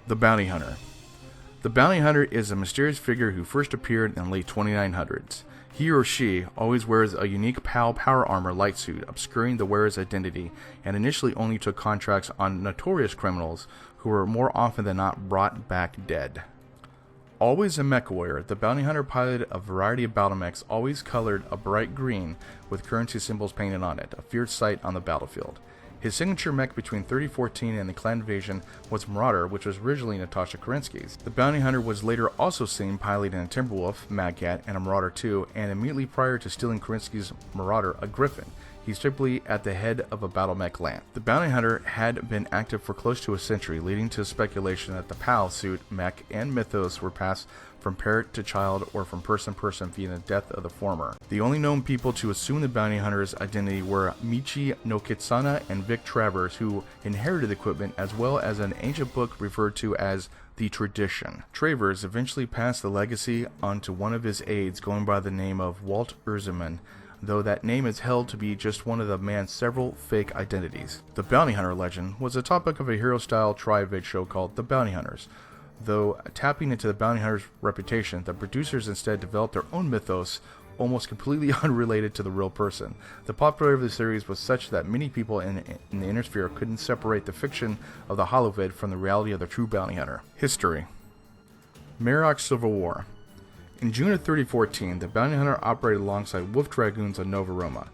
The Bounty Hunter. The Bounty Hunter is a mysterious figure who first appeared in the late 2900s. He or she always wears a unique PAL power armor light suit, obscuring the wearer's identity, and initially only took contracts on notorious criminals who were more often than not brought back dead. Always a MechWarrior, the Bounty Hunter piloted a variety of battle mechs, always colored a bright green with currency symbols painted on it, a fierce sight on the battlefield. His signature mech between 3014 and the Clan Invasion was Marauder, which was originally Natasha Kerensky's. The Bounty Hunter was later also seen piloting a Timberwolf, Mad Cat, and a Marauder 2, and immediately prior to stealing Kerensky's Marauder, a Griffin. He's typically at the head of a battle mech lance. The Bounty Hunter had been active for close to a century, leading to speculation that the PAL suit, mech, and mythos were passed from parent to child or from person to person via the death of the former. The only known people to assume the Bounty Hunter's identity were Michi no Kitsana and Vic Travers, who inherited the equipment, as well as an ancient book referred to as the Tradition. Travers eventually passed the legacy on to one of his aides going by the name of Walt Urzman, though that name is held to be just one of the man's several fake identities. The Bounty Hunter legend was the topic of a hero-style tri-vid show called The Bounty Hunters. Though tapping into the Bounty Hunter's reputation, the producers instead developed their own mythos, almost completely unrelated to the real person. The popularity of the series was such that many people in the inner sphere couldn't separate the fiction of the holovid from the reality of the true Bounty Hunter. History. Marok's Civil War. In June of 3014, the Bounty Hunter operated alongside Wolf Dragoons on Nova Roma.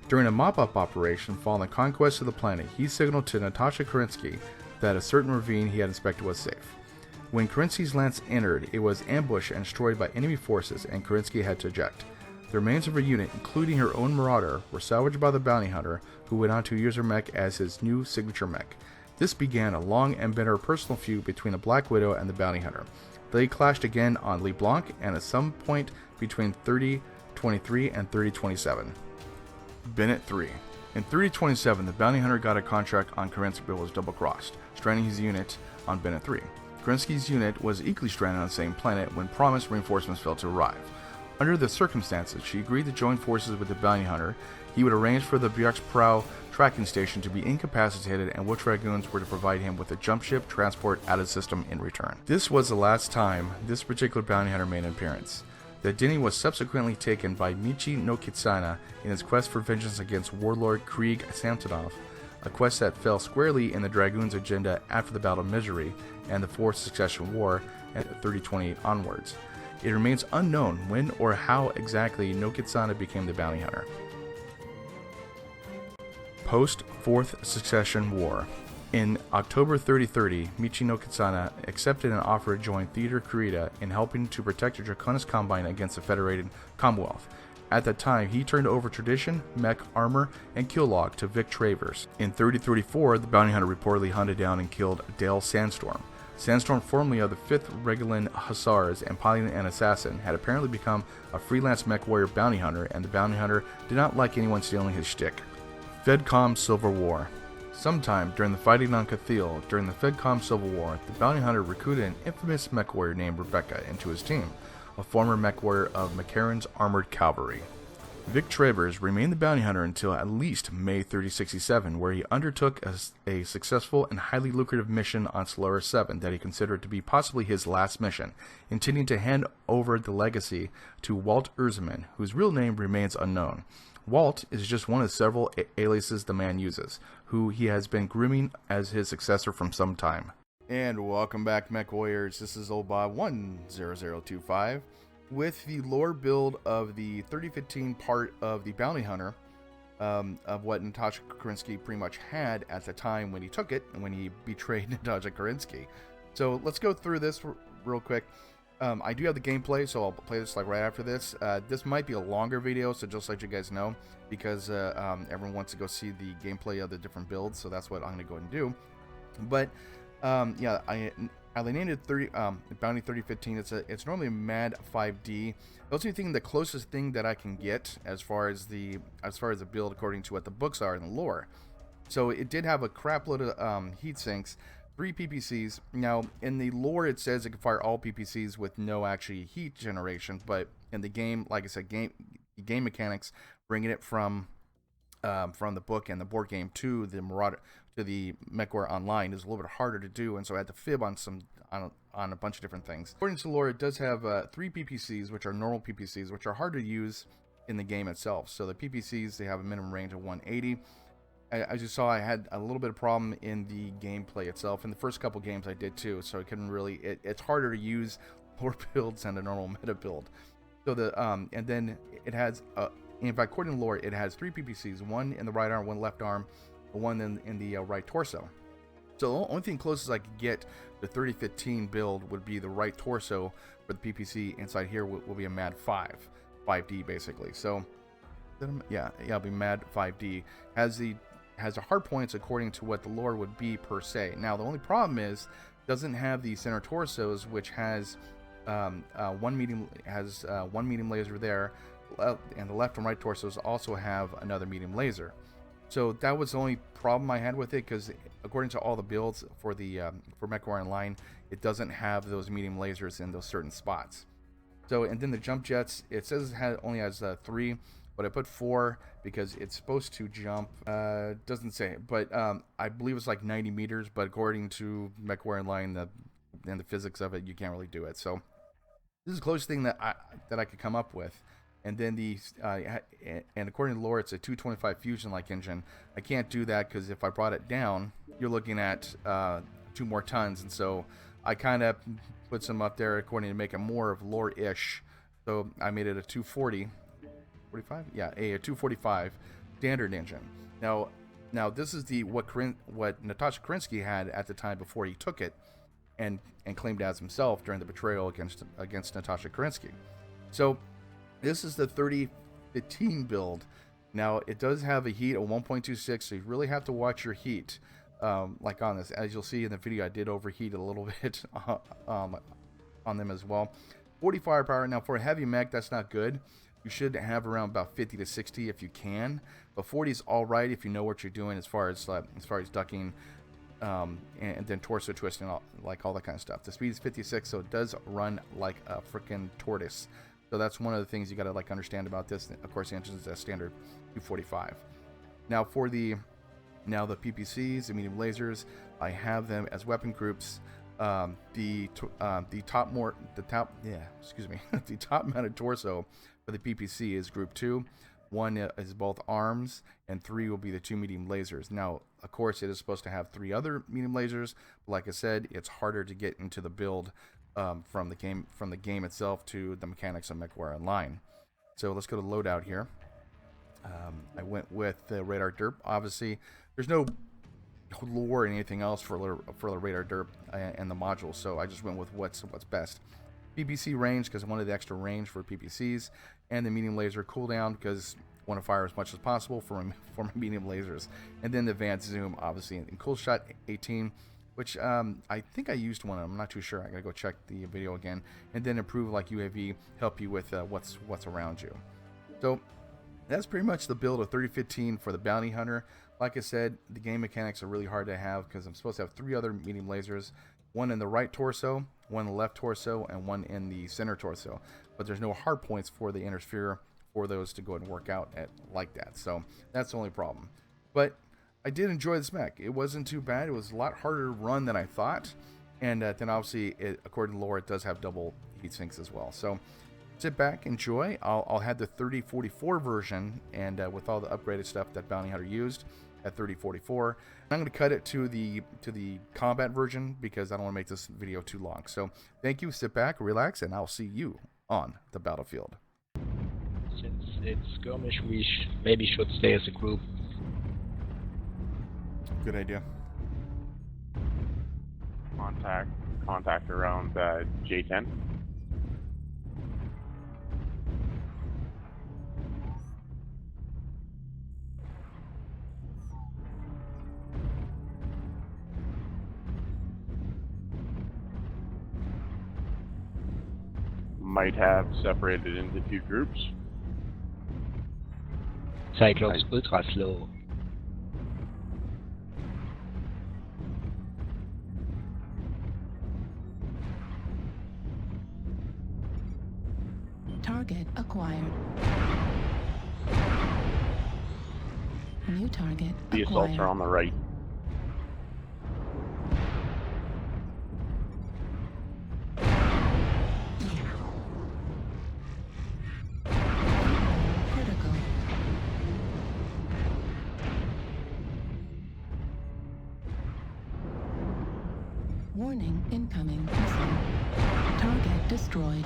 During a mop-up operation following the conquest of the planet, he signaled to Natasha Kerensky that a certain ravine he had inspected was safe. When Kerensky's lance entered, it was ambushed and destroyed by enemy forces, and Kerensky had to eject. The remains of her unit, including her own Marauder, were salvaged by the Bounty Hunter, who went on to use her mech as his new signature mech. This began a long and bitter personal feud between the Black Widow and the Bounty Hunter. They clashed again on Le Blanc and at some point between 3023 and 3027. Bennett 3. In 3027, the Bounty Hunter got a contract on Kerensky but was double-crossed, stranding his unit on Bennett 3. Kerensky's unit was equally stranded on the same planet when promised reinforcements failed to arrive. Under the circumstances, she agreed to join forces with the Bounty Hunter. He would arrange for the Björksprau tracking station to be incapacitated, and Wolf Dragoons were to provide him with a jump ship transport out of system in return. This was the last time this particular Bounty Hunter made an appearance. The identity was subsequently taken by Michi no Kitsana in his quest for vengeance against warlord Krieg Samsonov, a quest that fell squarely in the Dragoons' agenda after the Battle of Misery and the Fourth Succession War at 3028 onwards. It remains unknown when or how exactly no Kitsana became the Bounty Hunter. Post-Fourth Succession War. In October 3030, Michi no Kitsana accepted an offer to join Theater Kurita in helping to protect the Draconis Combine against the Federated Commonwealth. At that time, he turned over Tradition, Mech, Armor, and Kill Log to Vic Travers. In 3034, the Bounty Hunter reportedly hunted down and killed Dale Sandstorm. Sandstorm, formerly of the 5th Regulan Hussars and piloting an assassin, had apparently become a freelance MechWarrior bounty hunter, and the Bounty Hunter did not like anyone stealing his shtick. FedCom Civil War. Sometime during the fighting on Cathil, during the FedCom Civil War, the Bounty Hunter recruited an infamous MechWarrior named Rebecca into his team, a former MechWarrior of McCarran's Armored Cavalry. Vic Travers remained the Bounty Hunter until at least May 3067, where he undertook a successful and highly lucrative mission on Solaris 7 that he considered to be possibly his last mission, intending to hand over the legacy to Walt Urzman, whose real name remains unknown. Walt is just one of several aliases the man uses, who he has been grooming as his successor from some time. And welcome back, Mech Warriors. This is Old Bob 10025 with the lore build of the 3015 part of the Bounty Hunter, of what Natasha Kerensky pretty much had at the time when he took it and when he betrayed Natasha Kerensky. So let's go through this real quick. I do have the gameplay, so I'll play this like right after this. This might be a longer video, so just let you guys know, because everyone wants to go see the gameplay of the different builds, so that's what I'm going to go ahead and do. But yeah, I named it Bounty 3015. It's normally a MAD 5D. The only thing, the closest thing that I can get as far as the build according to what the books are in the lore. So it did have a crap load of heat sinks, 3 PPCs. Now in the lore it says it can fire all PPCs with no actually heat generation, but in the game, like I said, game mechanics, bringing it from the book and the board game to the Marauder to the MechWarrior Online is a little bit harder to do, and so I had to fib on on a bunch of different things. According to the lore, it does have 3 PPCs, which are normal PPCs, which are hard to use in the game itself. So the PPCs, they have a minimum range of 180. As you saw, I had a little bit of problem in the gameplay itself. In the first couple games I did too, so I couldn't really, it's harder to use lore builds than a normal meta build. So the and then it has in fact, according to lore, it has 3 PPCs, one in the right arm, one left arm, one in the right torso. So the only thing closest I could get the 3015 build would be the right torso for the PPC. Inside here will be a MAD 5D basically. So yeah, it'll be MAD 5D. Has the hard points according to what the lore would be per se. Now the only problem is it doesn't have the center torsos, which has one medium laser there, and the left and right torsos also have another medium laser. So that was the only problem I had with it, because according to all the builds for the for MechWarrior Online, it doesn't have those medium lasers in those certain spots. So, and then the jump jets, it says it only has 3, but I put 4 because it's supposed to jump. Doesn't say, but I believe it's like 90 meters. But according to MechWarrior Online, and the physics of it, you can't really do it. So this is the closest thing that I could come up with. And then and according to lore, it's a 225 fusion-like engine. I can't do that because if I brought it down, you're looking at 2 more tons. And so I kind of put some up there according to make it more of lore-ish. So I made it a 240, 45? Yeah, a 245 standard engine. Now this is what Natasha Kerensky had at the time before he took it and claimed as himself during the betrayal against Natasha Kerensky. So this is the 3015 build. Now it does have a heat of 1.26, so you really have to watch your heat. Like on this, as you'll see in the video, I did overheat a little bit on them as well. 40 firepower. Now for a heavy mech, that's not good. You should have around about 50 to 60 if you can, but 40 is all right if you know what you're doing as far as ducking, and then torso twisting, like all that kind of stuff. The speed is 56, so it does run like a freaking tortoise. So that's one of the things you got to like understand about this. Of course, the engine is a standard 245. Now for the PPCs, the medium lasers, I have them as weapon groups. The top mounted torso for the PPC is group 2. 1 is both arms, and 3 will be the 2 medium lasers. Now, of course, it is supposed to have 3 other medium lasers, but like I said, it's harder to get into the build from the game itself to the mechanics of MechWarrior Online. So let's go to loadout here. I went with the radar derp. Obviously, there's no lore or anything else for the radar derp and the module, so I just went with what's best. PPC range because I wanted the extra range for PPCs, and the medium laser cooldown because I want to fire as much as possible for my medium lasers, and then the advanced zoom, obviously, and cool shot 18. Which I think I used one. I'm not too sure. I gotta go check the video again. And then improve like UAV, help you with what's around you. So that's pretty much the build of 3015 for the Bounty Hunter. Like I said, the game mechanics are really hard to have because I'm supposed to have 3 other medium lasers, 1 in the right torso, 1 in the left torso, and 1 in the center torso. But there's no hard points for the inner sphere for those to go and work out like that. So that's the only problem. But I did enjoy this mech. It wasn't too bad. It was a lot harder to run than I thought. And then obviously, according to lore, it does have double heat sinks as well. So sit back, enjoy. I'll have the 3044 version, and with all the upgraded stuff that Bounty Hunter used at 3044. I'm going to cut it to the combat version because I don't want to make this video too long. So thank you. Sit back, relax, and I'll see you on the battlefield. Since it's skirmish, we maybe should stay as a group. Good idea. Contact around J10. Might have separated into 2 groups. Cyclops ultra slow. Target acquired. New target The assaults are on the right. Warning, incoming missile. Target destroyed.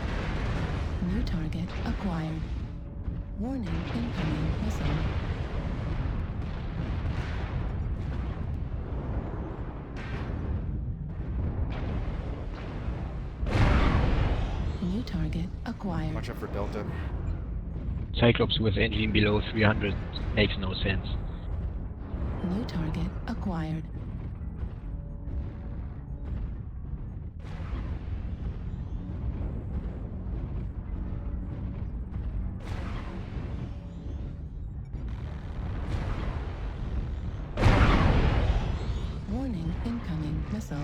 New target acquired. Warning, incoming missile. New target acquired. Watch out for Delta. Cyclops with engine below 300 makes no sense. New target acquired. Warning, incoming missile.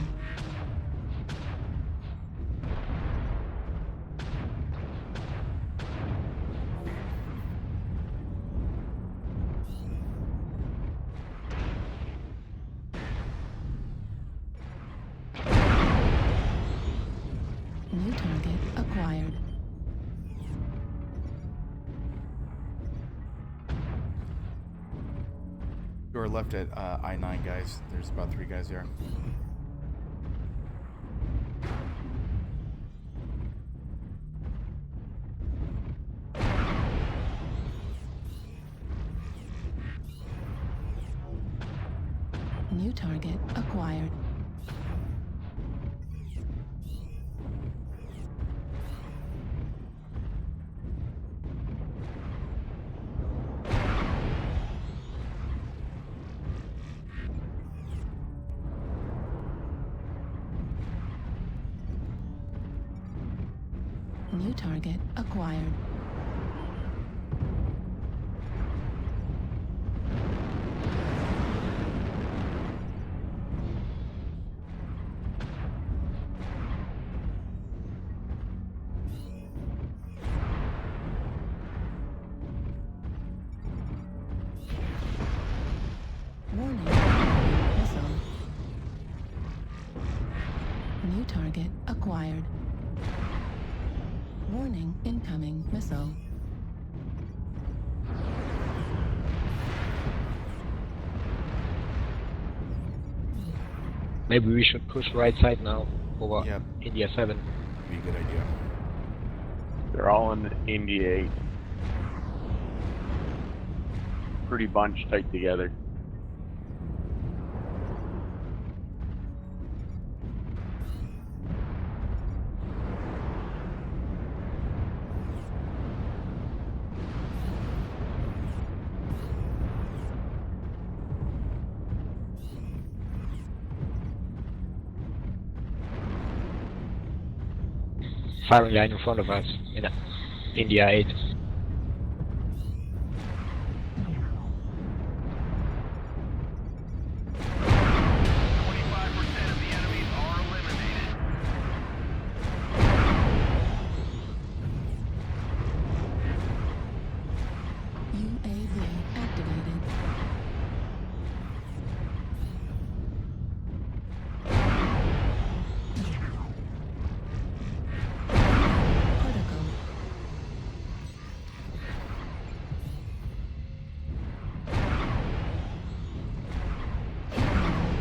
New target acquired. You are left at I-9, guys. There's about 3 guys there. New target acquired. New target acquired. Warning, missile. New target acquired. Warning, incoming missile. Maybe we should push right side now over Yep. India 7. Be a good idea. They're all in India 8. Pretty bunched tight together. Firing line in front of us in India 8. UAV activated. Critical.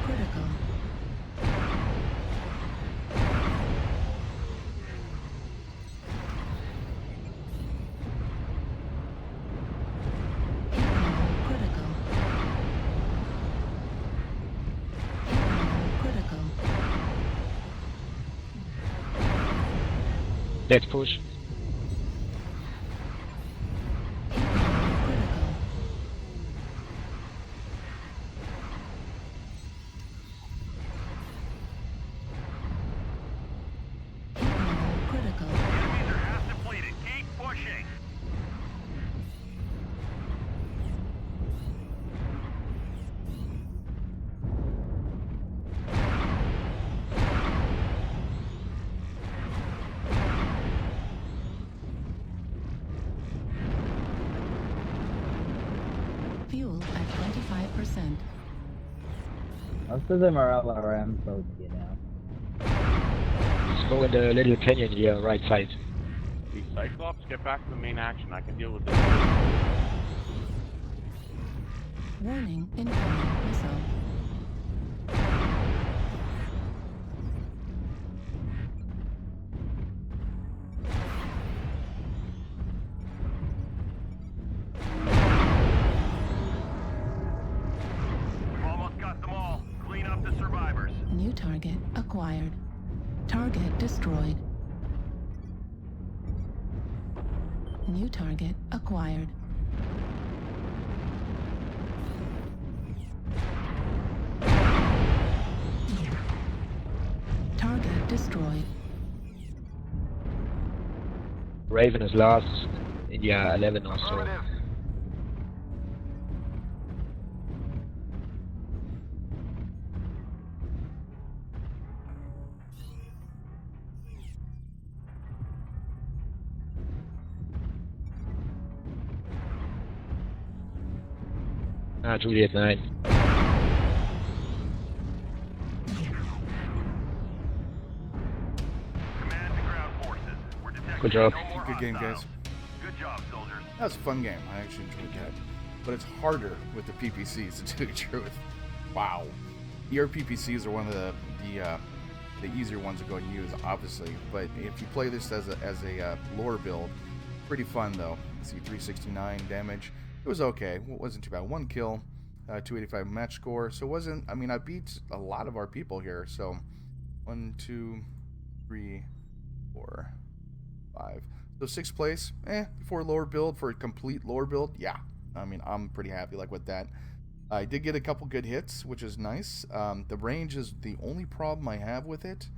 Critical. Critical. Critical. Let's push. Critical. Critical. Enemies are half depleted. Keep pushing. Fuel at 25%. Most of them are LRM, so you know. Let's go in the little canyon here, right side. These Cyclops, get back to the main action. I can deal with this. Warning, incoming missile. acquired. Target destroyed. New target acquired. Target destroyed. Raven is lost. India 11 or so. Affirmative. Juliet 9. Command to ground forces. We're detecting Good job. no more Good game, hostiles. guys. Good job, soldiers. That was a fun game. I actually enjoyed that. But it's harder with the PPCs, to tell you the truth. Wow. ER PPCs are one of the easier ones to go and use, obviously. But if you play this as a lore build, pretty fun though. Let's see, 369 damage. It was okay. It wasn't too bad. 1 kill, 285 match score. So it wasn't. I mean, I beat a lot of our people here. So 1, 2, 3, 4, 5. So 6th place, for lore build, for a complete lore build, yeah. I mean, I'm pretty happy like with that. I did get a couple good hits, which is nice. The range is the only problem I have with it,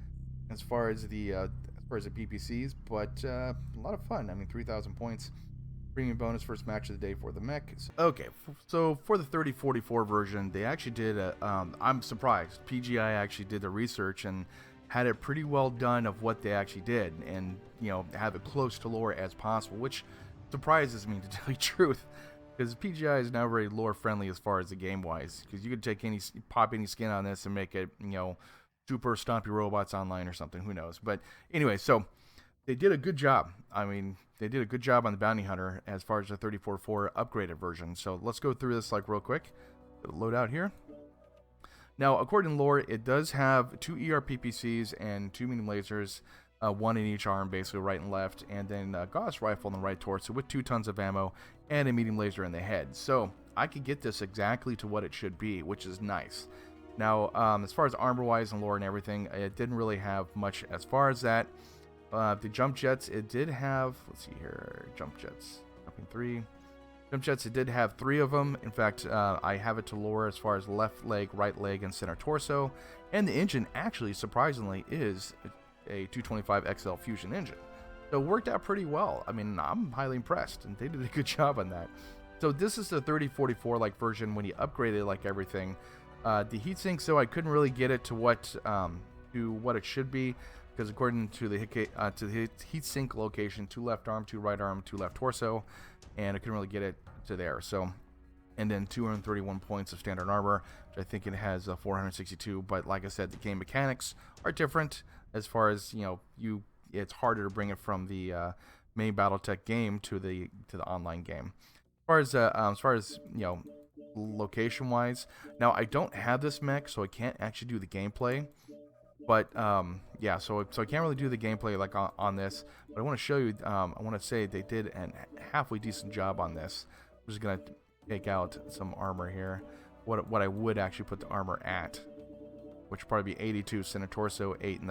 as far as the PPCs, but a lot of fun. I mean, 3,000 points, premium bonus first match of the day for the mech. Okay, so for the 3044 version, they actually did a. I'm surprised. PGI actually did the research and had it pretty well done of what they actually did, and have it close to lore as possible, which surprises me, to tell you the truth, because PGI is now very lore friendly as far as the game wise, because you could take pop any skin on this and make it super stompy robots online or something, who knows. But anyway, so they did a good job. I mean, they did a good job on the Bounty Hunter as far as the 34.4 upgraded version. So let's go through this like real quick. Load out here. Now, according to lore, it does have 2 ER PPCs and 2 medium lasers, 1 in each arm, basically right and left, and then a Gauss rifle in the right torso with 2 tons of ammo and a medium laser in the head. So I could get this exactly to what it should be, which is nice. Now, as far as armor-wise and lore and everything, it didn't really have much as far as that. The jump jets, it did have, let's see here, jump jets, jumping 3. Jump jets, it did have 3 of them. In fact, I have it to lore as far as left leg, right leg, and center torso. And the engine actually, surprisingly, is a 225 XL Fusion engine. So it worked out pretty well. I mean, I'm highly impressed, and they did a good job on that. So this is the 3044 like version when you upgrade it like everything. The heatsink, so I couldn't really get it to what it should be, because according to the heatsink location, 2 left arm, 2 right arm, 2 left torso, and I couldn't really get it to there. So, and then 231 points of standard armor, which I think it has 462. But like I said, the game mechanics are different as far as it's harder to bring it from the main BattleTech game to the online game. As far as location wise, now I don't have this mech, so I can't actually do the gameplay. But yeah, so I can't really do the gameplay like on this. But I want to show you. I want to say they did a halfway decent job on this. I'm just gonna take out some armor here. What I would actually put the armor at, which would probably be 82 center torso, 8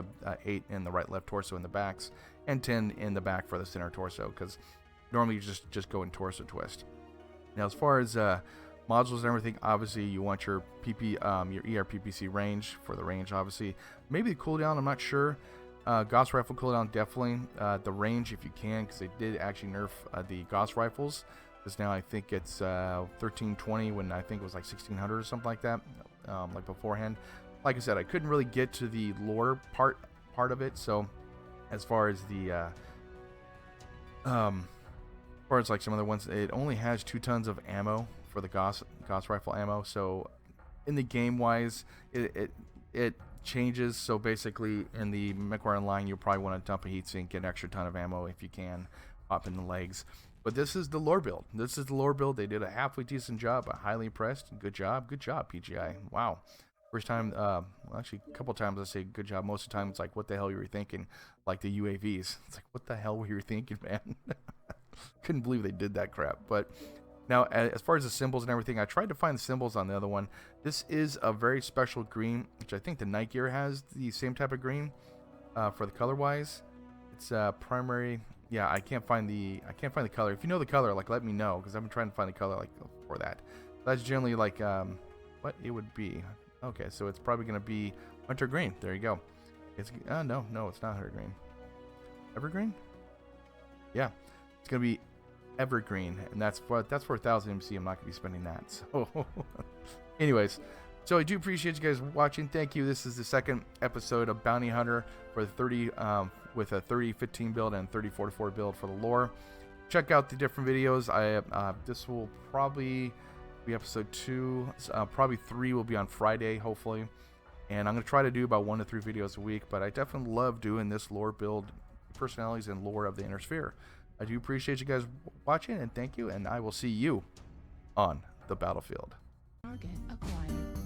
in the right left torso in the backs, and 10 in the back for the center torso. Because normally you just go in torso twist. Now as far as modules and everything, obviously you want your your ER PPC range for the range, obviously. Maybe the cooldown, I'm not sure. Gauss rifle cooldown, definitely. The range, if you can, because they did actually nerf the Gauss rifles. Because now I think it's 1320 when I think it was like 1600 or something like that, like beforehand. Like I said, I couldn't really get to the lore part of it. So as far as the like some other ones, it only has 2 tons of ammo for the Gauss rifle ammo. So in the game wise, it changes. So basically in the MechWarrior Online, you'll probably want to dump a heatsink, get an extra ton of ammo if you can, pop in the legs. But this is the lore build. They did a halfway decent job. I'm highly impressed. Good job, PGI. Wow. First time, well, actually a couple times I say good job. Most of the time it's like, what the hell you were thinking? Like the UAVs. It's like, what the hell were you thinking, man? Couldn't believe they did that crap. But Now, as far as the symbols and everything, I tried to find the symbols on the other one. This is a very special green, which I think the Night Gear has the same type of green for the color wise. It's primary. Yeah, I can't find the color. If you know the color, like let me know, because I've been trying to find the color like for that. That's generally like what it would be. Okay, so it's probably going to be Hunter Green. There you go. It's no, it's not Hunter Green. Evergreen? Yeah, it's going to be Evergreen, and that's for 1,000 MC. I'm not going to be spending that. So, anyways, so I do appreciate you guys watching. Thank you. This is the second episode of Bounty Hunter for the 30 with a 30-15 build and 30-44 build for the lore. Check out the different videos. This will probably be episode 2. Probably 3 will be on Friday, hopefully. And I'm going to try to do about 1 to 3 videos a week. But I definitely love doing this lore build, personalities and lore of the Inner Sphere. I do appreciate you guys watching, and thank you. And I will see you on the battlefield. Target acquired.